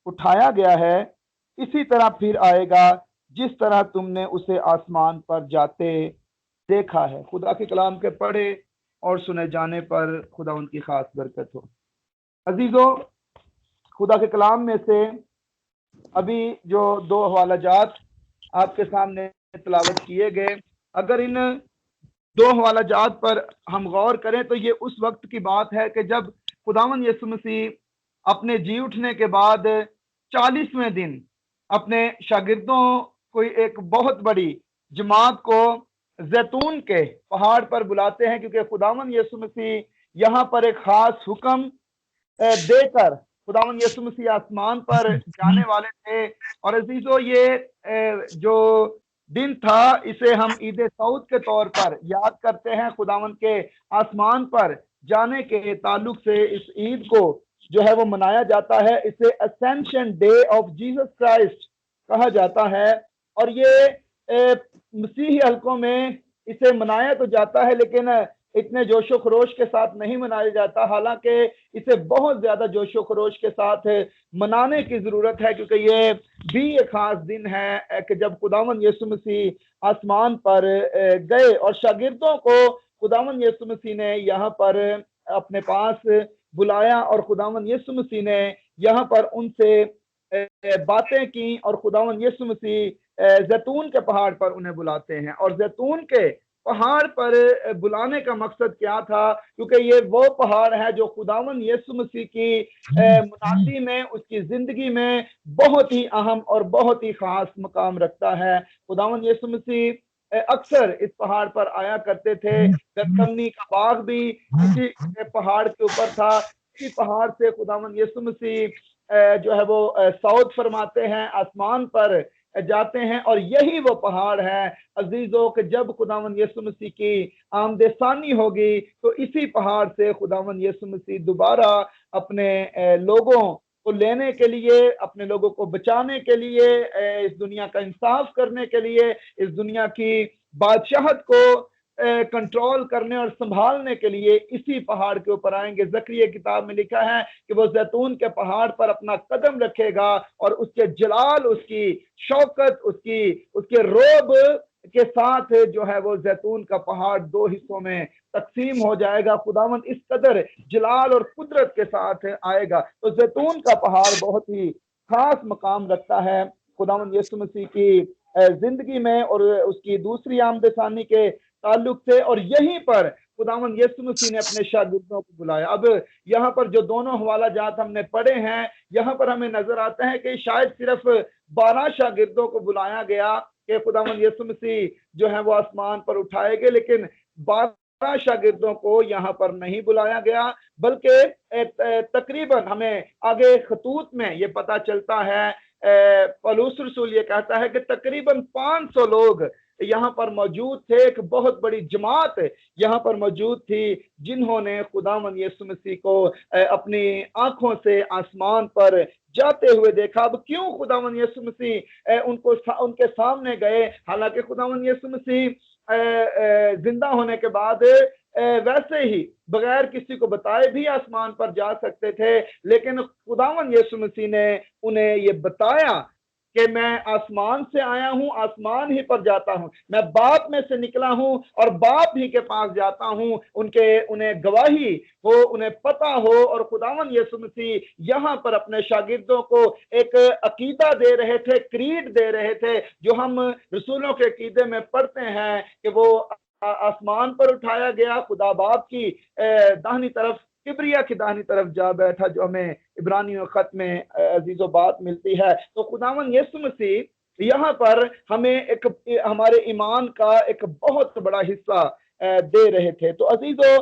اٹھایا گیا ہے اسی طرح پھر آئے گا جس طرح تم نے اسے آسمان پر جاتے دیکھا ہے۔ خدا کے کلام کے پڑھے اور سنے جانے پر خدا ان کی خاص برکت ہو۔ عزیزو، خدا کے کلام میں سے ابھی جو دو حوالہ جات آپ کے سامنے تلاوت کیے گئے، اگر ان دو حوالہ جات پر ہم غور کریں تو یہ اس وقت کی بات ہے کہ جب خداوند یسوع مسیح اپنے جی اٹھنے کے بعد 40ویں دن اپنے شاگردوں کو ایک بہت بڑی جماعت کو زیتون کے پہاڑ پر بلاتے ہیں، کیونکہ خداوند یسوع مسیح یہاں پر ایک خاص حکم دے کر خداوند یسوع مسیح آسمان پر جانے والے تھے۔ اور عزیزو، یہ جو دن تھا اسے ہم عید سعود کے طور پر یاد کرتے ہیں۔ خداوند کے آسمان پر جانے کے تعلق سے اس عید کو جو ہے وہ منایا جاتا ہے، اسے ascension day of Jesus Christ کہا جاتا ہے۔ اور یہ مسیحی حلقوں میں اسے منایا تو جاتا ہے لیکن اتنے جوش و خروش کے ساتھ نہیں منایا جاتا، حالانکہ اسے بہت زیادہ جوش و خروش کے ساتھ منانے کی ضرورت ہے، کیونکہ یہ بھی ایک خاص دن ہے کہ جب خداوند یسوع مسیح آسمان پر گئے اور شاگردوں کو خداوند یسوع مسیح نے یہاں پر اپنے پاس بلایا، اور خداوند یسوع مسیح نے یہاں پر ان سے باتیں کی، اور خداوند یسوع مسیح زیتون کے پہاڑ پر انہیں بلاتے ہیں۔ اور زیتون کے پہاڑ پر بلانے کا مقصد کیا تھا؟ کیونکہ یہ وہ پہاڑ ہے جو خداوند یسوع مسیح کی منادی میں، اس کی زندگی میں بہت ہی اہم اور بہت ہی خاص مقام رکھتا ہے۔ خداوند یسوع مسیح اکثر اس پہاڑ پر آیا کرتے تھے۔ گتسمنی کا باغ بھی اسی پہاڑ کے اوپر تھا۔ اسی پہاڑ سے خداوند یسوع مسیح جو ہے وہ صعود فرماتے ہیں، آسمان پر جاتے ہیں، اور یہی وہ پہاڑ ہے عزیزوں کہ جب خداوند یسوع مسیح کی آمد ثانی ہوگی تو اسی پہاڑ سے خداوند یسوع مسیح دوبارہ اپنے لوگوں کو لینے کے لیے، اپنے لوگوں کو بچانے کے لیے، اس دنیا کا انصاف کرنے کے لیے، اس دنیا کی بادشاہت کو کنٹرول کرنے اور سنبھالنے کے لیے اسی پہاڑ کے اوپر آئیں گے۔ زکریا کتاب میں لکھا ہے کہ وہ زیتون کے پہاڑ پر اپنا قدم رکھے گا، اور اس کے جلال، اس کی شوکت، اس کے روب کے ساتھ جو ہے وہ زیتون کا پہاڑ دو حصوں میں تقسیم ہو جائے گا۔ خداوند اس قدر جلال اور قدرت کے ساتھ آئے گا۔ تو زیتون کا پہاڑ بہت ہی خاص مقام رکھتا ہے خداوند یسوع مسیح کی زندگی میں اور اس کی دوسری آمد ثانی کے تعلق سے، اور یہیں پر خداوند یسوع مسیح نے اپنے شاگردوں کو بلایا۔ اب یہاں پر جو دونوں حوالہ جات ہم نے پڑھے ہیں، یہاں پر ہمیں نظر آتا ہے کہ شاید صرف 12 شاگردوں کو بلایا گیا کہ خداوند یسوع مسیح جو ہے وہ آسمان پر اٹھائے گئے، لیکن 12 شاگردوں کو یہاں پر نہیں بلایا گیا، بلکہ تقریباً ہمیں آگے خطوط میں یہ پتہ چلتا ہے، پولس رسول یہ کہتا ہے کہ تقریباً 500 لوگ یہاں پر موجود تھے۔ ایک بہت بڑی جماعت یہاں پر موجود تھی جنہوں نے خداوند یسوع مسیح کو اپنی آنکھوں سے آسمان پر جاتے ہوئے دیکھا۔ اب کیوں خداوند یسوع مسیح ان کے سامنے گئے؟ حالانکہ خداوند یسوع مسیح زندہ ہونے کے بعد ویسے ہی بغیر کسی کو بتائے بھی آسمان پر جا سکتے تھے، لیکن خداوند یسوع مسیح نے انہیں یہ بتایا کہ میں آسمان سے آیا ہوں، آسمان ہی پر جاتا ہوں، میں باپ میں سے نکلا ہوں اور باپ ہی کے پاس جاتا ہوں۔ انہیں گواہی ہو، انہیں پتہ ہو، اور خداوند یسوع مسیح یہاں پر اپنے شاگردوں کو ایک عقیدہ دے رہے تھے، کریڈ دے رہے تھے، جو ہم رسولوں کے عقیدے میں پڑھتے ہیں کہ وہ آسمان پر اٹھایا گیا، خدا باپ کی داہنی طرف، کبریا کی داہنی طرف جا بیٹھا، جو ہمیں عبرانیوں خط میں عزیز و بات ملتی ہے۔ تو خداوند یسوع مسیح یہاں پر ہمیں ہمارے ایمان کا ایک بہت بڑا حصہ دے رہے تھے۔ تو عزیزو،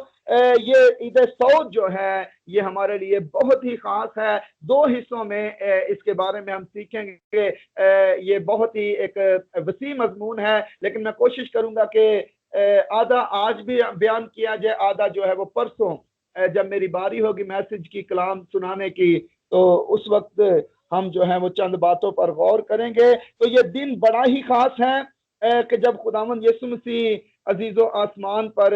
یہ عید سعود جو ہے یہ ہمارے لیے بہت ہی خاص ہے۔ دو حصوں میں اس کے بارے میں ہم سیکھیں گے کہ یہ بہت ہی ایک وسیع مضمون ہے، لیکن میں کوشش کروں گا کہ آدھا آج بھی بیان کیا جائے، آدھا جو ہے وہ پرسوں جب میری باری ہوگی میسج کی، کلام سنانے کی، تو اس وقت ہم جو ہے وہ چند باتوں پر غور کریں گے۔ تو یہ دن بڑا ہی خاص ہے کہ جب خداوند یسوع مسیح عزیز و آسمان پر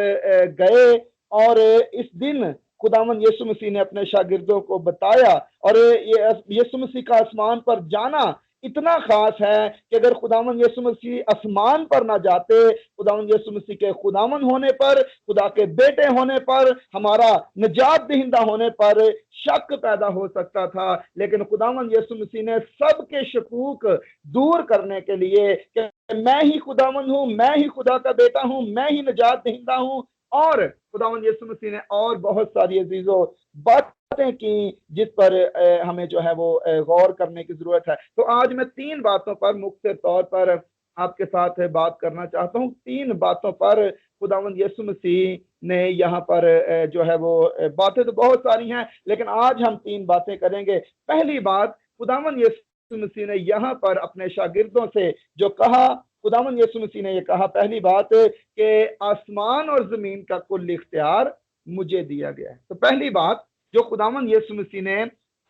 گئے، اور اس دن खुदावन यीशु मसीह ने अपने शागिर्दों को बताया। और ये यीशु मसीह का आसमान पर जाना इतना खास है कि अगर खुदावन यीशु मसीह आसमान पर ना जाते, खुदावन यीशु मसीह के खुदावन होने पर, खुदा के बेटे होने पर, हमारा निजात दहिंदा होने पर शक पैदा हो सकता था। लेकिन खुदावन यीशु मसीह ने सबके शकूक दूर करने के लिए कि मैं ही खुदावन हूँ, मैं ही खुदा का बेटा हूँ, मैं ही निजात दहिंदा हूँ, और खुदावन यीशु मसीह ने और बहुत सारी अजीजों बातें की जिस पर हमें जो है वो गौर करने की जरूरत है। तो आज मैं 3 बातों पर मुख्य तौर पर आपके साथ बात करना चाहता हूँ। 3 बातों पर खुदावंद यीशु मसीह ने यहाँ पर जो है वो बातें तो बहुत सारी हैं, लेकिन आज हम 3 बातें करेंगे। पहली बात, खुदावंद यीशु मसीह ने यहाँ पर अपने शागिर्दों से जो कहा, खुदावंद यीशु मसीह ने ये कहा, पहली बात कि आसमान और जमीन का कुल इख्तियार मुझे दिया गया है। तो पहली बात जो खुदावंद यीशु मसीह ने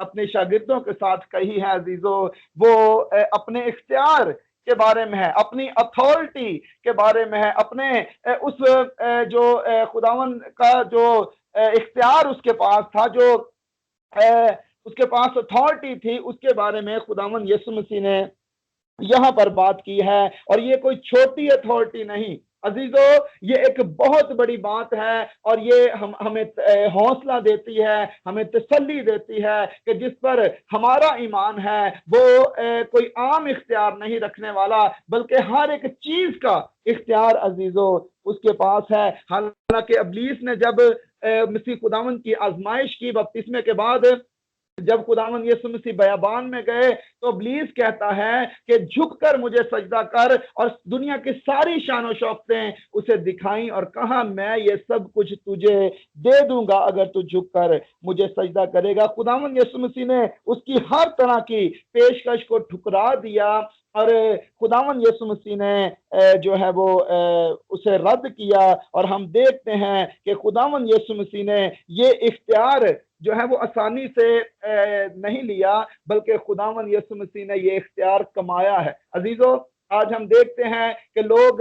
अपने शागिर्दों के साथ कही है अजीजों, वो अपने इख्तियार के बारे में है, अपनी अथॉरिटी के बारे में है, अपने उस जो खुदावंद का जो इख्तियार उसके पास था, जो उसके पास अथॉरिटी थी, उसके बारे में खुदावंद यीशु मसीह ने यहाँ पर बात की है। और ये कोई छोटी अथॉरिटी नहीं अजीजों, ये एक बहुत बड़ी बात है, और ये हमें हौसला देती है, हमें तसल्ली देती है कि जिस पर हमारा ईमान है वो कोई आम इख्तियार नहीं रखने वाला, बल्कि हर एक चीज का इख्तियार अजीजों उसके पास है। हालांकि इब्लीस ने जब मसीह खुदावंद की आजमाइश की बपतिस्मे के बाद, जब खुदावंद यीशु मसीह बयाबान में गए, तो इब्लीस कहता है कि झुककर मुझे सजदा कर, और दुनिया की सारी शान और शौकतें उसे दिखाई और कहा मैं ये सब कुछ तुझे दे दूंगा अगर तू झुककर मुझे सजदा करेगा। खुदावंद यीशु मसीह ने उसकी हर तरह की पेशकश को ठुकरा दिया, और खुदावंद यीशु मसीह ने जो है वो उसे रद्द किया। और हम देखते हैं कि खुदावंद यीशु मसीह ने ये इख्तियार जो है वो आसानी से नहीं लिया, बल्कि खुदावंद यीशु मसीह ने ये इख्तियार कमाया है। अजीजों, आज हम देखते हैं कि लोग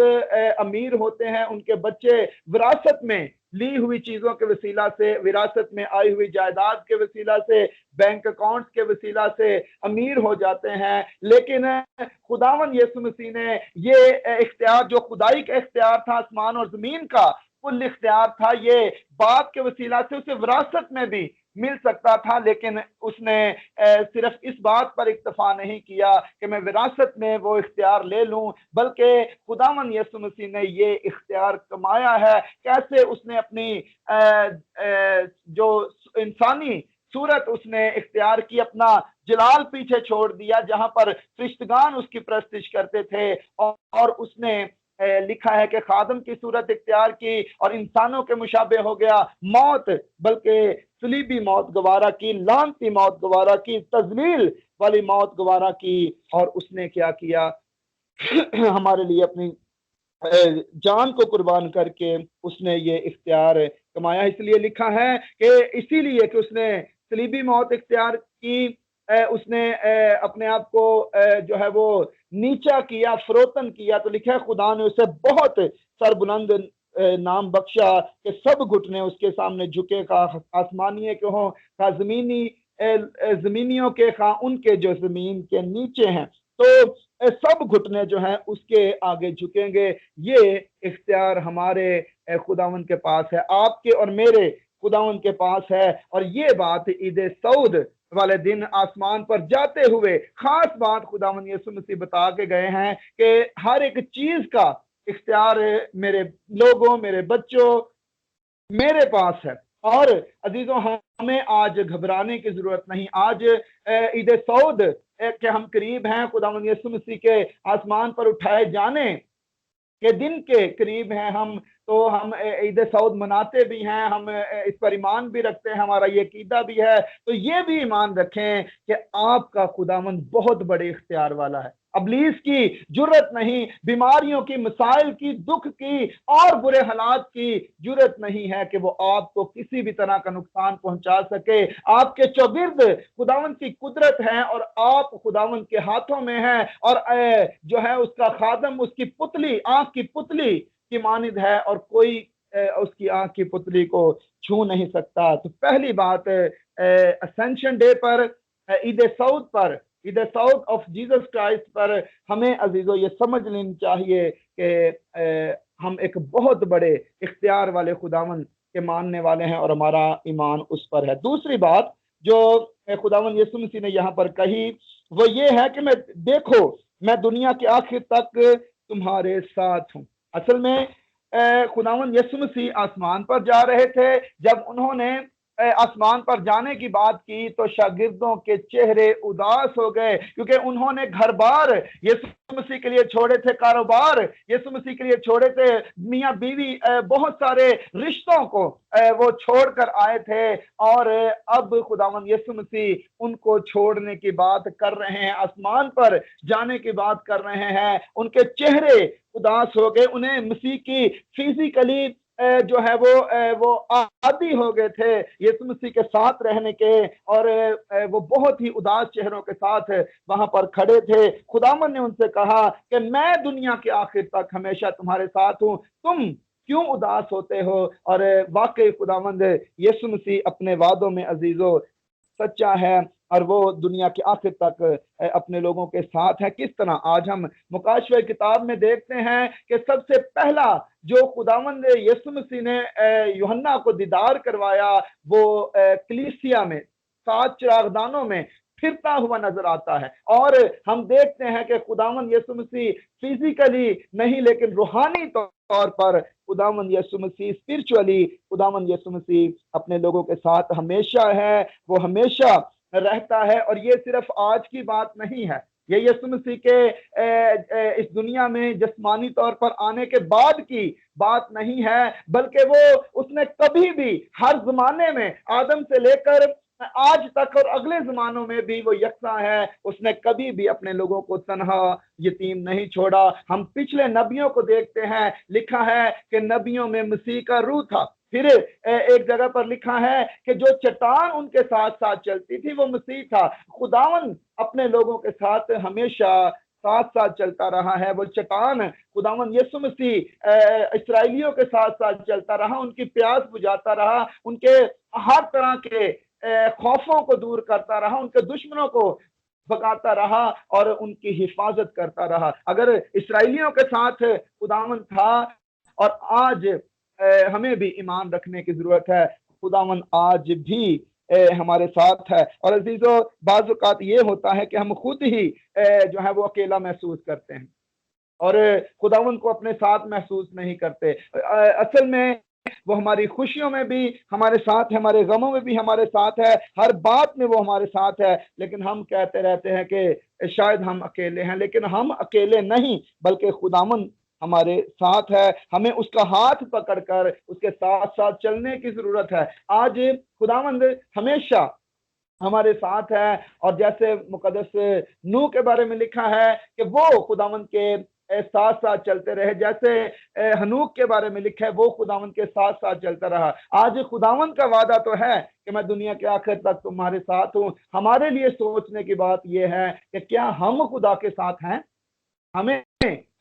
अमीर होते हैं, उनके बच्चे विरासत में ली हुई चीजों के वसीला से, विरासत में आई हुई जायदाद के वसीला से, बैंक अकाउंट्स के वसीला से अमीर हो जाते हैं। लेकिन खुदावंद यीशु मसीह ने ये इख्तियार, जो खुदाई का इख्तियार था, आसमान और जमीन का कुल इख्तियार था, ये बाप के वसीला से उसे विरासत में भी मिल सकता था। लेकिन उसने सिर्फ इस बात पर इक्तफा नहीं किया कि मैं विरासत में वो इख्तियार ले लूं, बल्कि खुदावंद यीशु मसीह ने ये इख्तियार कमाया है। कैसे? उसने अपनी जो इंसानी सूरत उसने इख्तियार की, अपना जलाल पीछे छोड़ दिया जहां पर फरिश्तगान उसकी प्रस्तिश करते थे, और उसने लिखा है कि खादम की सूरत इख्तियार की और इंसानों के मुशाबे हो गया, मौत बल्कि सलीबी मौत गवारा की, लानती मौत गवारा की, तजलील वाली मौत गवारा की। और उसने क्या किया? हमारे लिए अपनी जान को कुर्बान करके उसने ये इख्तियार कमाया। इसलिए लिखा है कि इसीलिए कि उसने सलीबी मौत इख्तियार की, उसने अपने आप को जो है वो नीचा किया, फरोतन किया, तो लिखा है खुदा ने उसे बहुत सरबुलंद नाम बख्शा कि सब घुटने उसके सामने झुके, खा आसमानियों के हों, खा जमीनियों के, खा उनके जो जमीन के नीचे हैं, तो सब घुटने जो हैं उसके आगे झुकेंगे। ये इख्तियार हमारे खुदावंद के पास है, आपके और मेरे खुदावंद के पास है। और ये बात ईद सऊद वाले दिन आसमान पर जाते हुए खास बात खुदावंद यीशु मसीह बता के गए हैं कि हर एक चीज का इख्तियार मेरे लोगों, मेरे बच्चों, मेरे पास है। और अजीजों, हमें आज घबराने की जरूरत नहीं। आज ईद सऊद के हम करीब हैं, खुदावंद यीशु मसीह के आसमान पर उठाए जाने के दिन के करीब हैं हम, तो हम ईद सऊद मनाते भी हैं, हम इस पर ईमान भी रखते हैं, हमारा ये अकीदा भी है। तो ये भी ईमान रखें कि आपका खुदावंद बहुत बड़े इख्तियार वाला है। इब्लीस की जुर्रत नहीं, बीमारियों की, मसाइल की, दुख की और बुरे हालात की जुर्रत नहीं है कि वो आपको किसी भी तरह का नुकसान पहुंचा सके। आपके चौगिर्द खुदावंद की कुदरत है और आप खुदावंद के हाथों में हैं, और जो है उसका खादम उसकी पुतली, आंख की पुतली की मानिद है, और कोई اس کی आंख की पुतली को छू नहीं सकता। तो पहली बात असेंशन डे पर, ईद सऊद पर, Eid Saud of Jesus Christ पर हमें अजीजों ये समझ लेनी चाहिए कि हम एक बहुत बड़े इख्तियार वाले खुदावन के मानने वाले हैं और हमारा ईमान उस पर है। दूसरी बात जो खुदावन यीशु मसीह ने यहाँ पर कही वो ये है कि मैं देखो मैं दुनिया के आखिर तक तुम्हारे साथ हूँ। असल में खुदावन यीशु मसीह आसमान पर जा रहे थे। जब उन्होंने आसमान पर जाने की बात की तो शागिर्दों के चेहरे उदास हो गए, क्योंकि उन्होंने घर बार यीशु मसीह के लिए छोड़े थे, कारोबार यीशु मसीह के लिए छोड़े थे, मियाँ बीवी बहुत सारे रिश्तों को वो छोड़कर आए थे, और अब खुदावंद यीशु मसीह उनको छोड़ने की बात कर रहे हैं, आसमान पर जाने की बात कर रहे हैं। उनके चेहरे उदास हो गए। उन्हें मसीह की फिजिकली जो है वो आदी हो गए थे यीशु मसीह के साथ रहने के, और वो बहुत ही उदास चेहरों के साथ वहां पर खड़े थे। खुदावन ने उनसे कहा कि मैं दुनिया के आखिर तक हमेशा तुम्हारे साथ हूँ, तुम क्यों उदास होते हो। और वाकई खुदावंद यीशु मसीह अपने वादों में अजीजों सच्चा है, और वो दुनिया के आखिर तक अपने लोगों के साथ है। किस तरह आज हम मुकाशवे किताब में देखते हैं कि सबसे पहला जो खुदावंद यीशु मसीह ने यूहन्ना को दीदार करवाया वो कलीसिया में 7 चिरागदानों में फिरता हुआ नजर आता है, और हम देखते हैं कि खुदावंद यीशु मसीह फिजिकली नहीं लेकिन रूहानी तौर पर खुदावंद यीशु मसीह स्पिरिचुअली खुदावंद यीशु मसीह अपने लोगों के साथ हमेशा है, वो हमेशा रहता है। और ये सिर्फ आज की बात नहीं है, ये यीशु मसीह के इस दुनिया में जिस्मानी तौर पर आने के बाद की बात नहीं है, बल्कि वो उसने कभी भी हर जमाने में आदम से लेकर आज तक और अगले जमानों में भी वो यकसा है। उसने कभी भी अपने लोगों को तन्हा यतीम नहीं छोड़ा। हम पिछले नबियों को देखते हैं, लिखा है कि नबियों में मसीह का रूह था। फिर एक जगह पर लिखा है कि जो चट्टान उनके साथ साथ चलती थी वो मसीह था। खुदावन अपने लोगों के साथ हमेशा साथ साथ चलता रहा है। वो चट्टान खुदावन यीशु मसीह इस्राएलियों के साथ साथ चलता रहा, उनकी प्यास बुझाता रहा, उनके हर तरह के खौफों को दूर करता रहा, उनके दुश्मनों को भगाता रहा और उनकी हिफाजत करता रहा। अगर इस्राएलियों के साथ खुदावन था और आज हमें भी ईमान रखने की जरूरत है, खुदावन आज भी हमारे साथ है। और अजीजों बाज़ औक़ात ये होता है कि हम खुद ही जो है वो अकेला महसूस करते हैं और खुदावन को अपने साथ महसूस नहीं करते। असल में वो हमारी खुशियों में भी हमारे साथ है, हमारे गमों में भी हमारे साथ है, हर बात में वो हमारे साथ है। लेकिन हम कहते रहते हैं कि शायद हम अकेले हैं, लेकिन हम अकेले नहीं, बल्कि खुदावन हमारे साथ है। हमें उसका हाथ पकड़कर उसके साथ साथ चलने की जरूरत है। आज खुदावंद हमेशा हमारे साथ है, और जैसे मुकद्दस नूह के बारे में लिखा है कि वो खुदावंद के साथ साथ चलते रहे, जैसे हनूक के बारे में लिखा है वो खुदावंद के साथ साथ चलता रहा। आज खुदावंद का वादा तो है कि मैं दुनिया के आखिर तक तुम्हारे साथ हूँ। हमारे लिए सोचने की बात यह है कि क्या हम खुदा के साथ हैं? हमें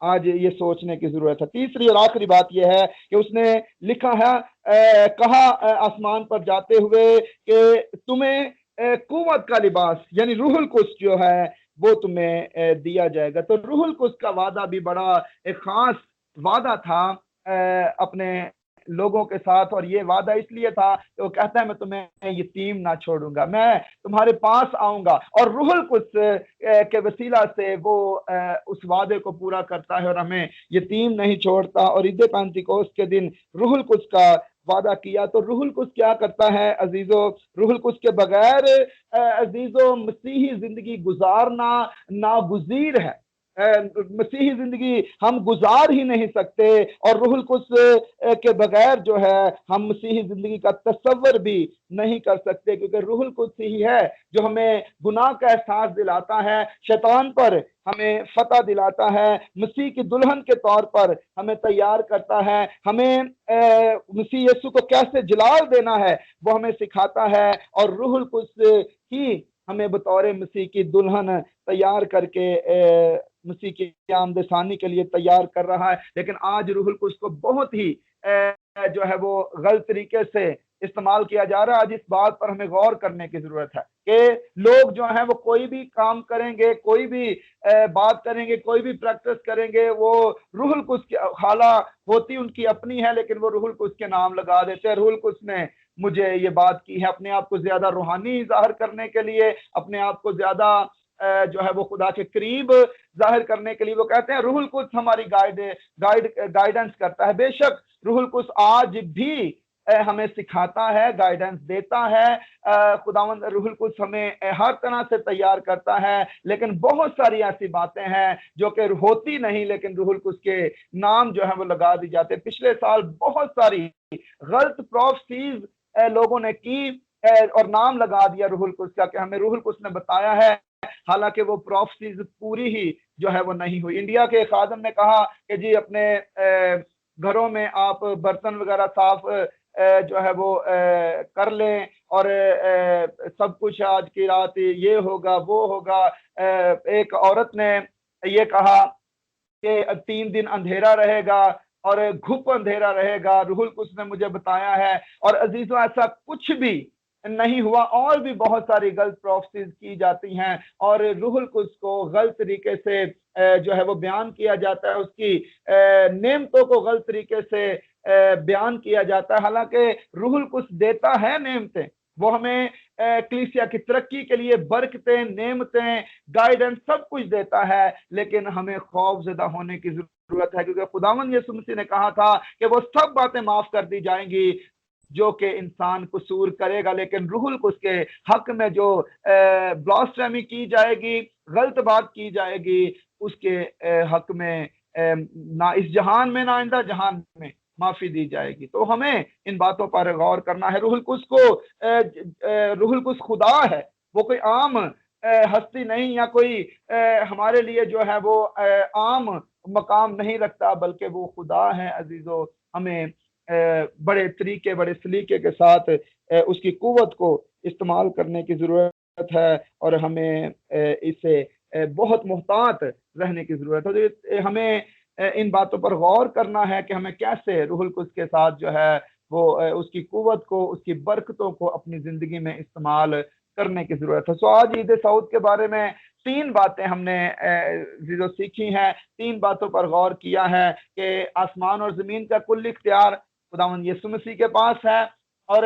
आज ये सोचने की जरूरत है। तीसरी और आखिरी बात यह है कि उसने लिखा है, कहा आसमान पर जाते हुए कि तुम्हें कुव्वत का लिबास यानी रूहुल कुद्स जो है वो तुम्हें दिया जाएगा। तो रूहुल कुद्स का वादा भी बड़ा एक खास वादा था अपने लोगों के साथ, और ये वादा इसलिए था कि वो कहता है मैं तुम्हें यतीम ना छोड़ूंगा, मैं तुम्हारे पास आऊंगा। और रूहुल कुद्स के वसीला से वो उस वादे को पूरा करता है और हमें यतीम नहीं छोड़ता। और ईद पेंतिकोस्त के दिन रूहुल कुद्स का वादा किया। तो रूहुल कुद्स क्या करता है अजीजों? रूहुल कुद्स के बगैर अजीजों मसीही जिंदगी गुजारना नागुज़ीर है। मसीही जिंदगी हम गुजार ही नहीं सकते, और रूहुल कुद्स के बगैर जो है हम मसीही जिंदगी का तस्वर भी नहीं कर सकते, क्योंकि रूहुल कुद्स ही है जो हमें गुनाह का एहसास दिलाता है, शैतान पर हमें फतह दिलाता है, मसीह की दुल्हन के तौर पर हमें तैयार करता है, हमें मसीह यीशु को कैसे जलाल देना है वो हमें सिखाता है। और रूहुल कुद्स ही हमें बतौर मसीह की दुल्हन तैयार करके मसीह की आमद सानी के लिए तैयार कर रहा है। लेकिन आज रूहुल कुद्स को बहुत ही जो है वो गलत तरीके से इस्तेमाल किया जा रहा है। आज इस बात पर हमें गौर करने की जरूरत है कि लोग जो हैं वो कोई भी काम करेंगे, कोई भी बात करेंगे, कोई भी प्रैक्टिस करेंगे, वो रूहुल कुद्स की खाला होती उनकी अपनी है, लेकिन वो रूहुल कुद्स के नाम लगा देते हैं। रूहुल कुद्स ने मुझे ये बात की है अपने आप को ज्यादा रूहानी जाहिर करने के लिए, अपने आप को ज्यादा जो है वो खुदा के करीब जाहिर करने के लिए। वो कहते हैं रूहुल कुद्स हमारी गाइडेंस करता है। बेशक रूहुल कुद्स आज भी हमें सिखाता है, गाइडेंस देता है। खुदावंद रूहुल कुद्स हमें हर तरह से तैयार करता है, लेकिन बहुत सारी ऐसी बातें हैं जो कि होती नहीं, लेकिन रूहुल कुद्स के नाम जो है वो लगा दी जाते हैं। पिछले साल बहुत सारी गलत प्रोफेसीज लोगों ने की और नाम लगा दिया रूहुल कुद्स का कि हमें रूहुल कुद्स ने बताया है, हालांकि वो प्रोफेसीज पूरी ही जो है वो नहीं हुई। इंडिया के खादम ने कहा कि जी अपने घरों में आप बर्तन वगैरह साफ जो है वो कर लें और सब कुछ आज की रात ये होगा वो होगा। एक औरत ने ये कहा कि 3 दिन अंधेरा रहेगा और घुप अंधेरा रहेगा, रूहुल कुद्स ने मुझे बताया है। और अजीजों ऐसा कुछ भी नहीं हुआ, और भी बहुत सारी गलत प्रोफेसीज की जाती हैं और रूहुल कुद्स को गलत तरीके से जो है वो बयान किया जाता है, उसकी नेमतों को गलत तरीके से बयान किया जाता है। हालांकि रूहुल कुद्स देता है नेमतें, वो हमें कलीसिया की तरक्की के लिए बरकतें, नेमतें, गाइडेंस सब कुछ देता है, लेकिन हमें खौफजदा होने की जरूरत है, क्योंकि खुदावंद यीशु मसीह ने कहा था कि वो सब बातें माफ कर दी जाएंगी जो कि इंसान कसूर करेगा, लेकिन रूहुल कुद्स के हक में जो ब्लास्फेमी की जाएगी, गलत बात की जाएगी, उसके हक में ना इस जहान में ना आइंदा जहान में माफी दी जाएगी। तो हमें इन बातों पर गौर करना है। रूहुल कुद्स को रूहुल कुद्स खुदा है, वो कोई आम हस्ती नहीं या कोई हमारे लिए जो है वो आम मकाम नहीं रखता, बल्कि वो खुदा है। अजीजों, हमें बड़े तरीके, बड़े सलीके के साथ उसकी कुव्वत को इस्तेमाल करने की जरूरत है और हमें इसे बहुत मुहतात रहने की जरूरत है। तो हमें इन बातों पर गौर करना है कि हमें कैसे रूहुल कुद्स के साथ जो है वो उसकी कुव्वत को, उसकी बरकतों को अपनी जिंदगी में इस्तेमाल करने की जरूरत है। सो आज ईद सऊद के बारे में 3 बातें हमने जो सीखी हैं, 3 बातों पर गौर किया है कि आसमान और जमीन का कुल इख्तियार खुदावंद यीशु मसीह के पास है और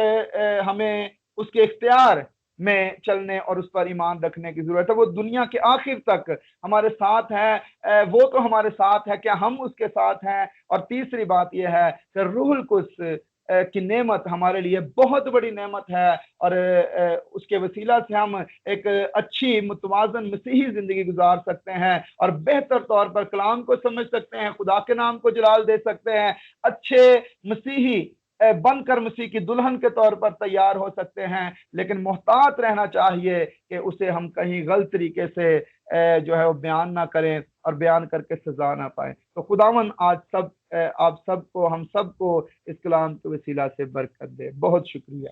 हमें उसके इख्तियार में चलने और उस पर ईमान रखने की जरूरत है। वो दुनिया के आखिर तक हमारे साथ है, वो तो हमारे साथ है, क्या हम उसके साथ हैं? और तीसरी बात यह है कि रूहुल कुद्स की नेमत हमारे लिए बहुत बड़ी नेमत है और उसके वसीला से हम एक अच्छी मुतवाजन मसीही जिंदगी गुजार सकते हैं और बेहतर तौर पर कलाम को समझ सकते हैं, खुदा के नाम को जलाल दे सकते हैं, अच्छे मसीही बनकर मसीह की दुल्हन के तौर पर तैयार हो सकते हैं। लेकिन मोहतात रहना चाहिए कि उसे हम कहीं गलत तरीके से जो है वो बयान ना करें और बयान करके सजा ना पाए। तो खुदावन आज आप सबको, हम सबको इस कलाम के वसीला से बरकत दे। बहुत शुक्रिया।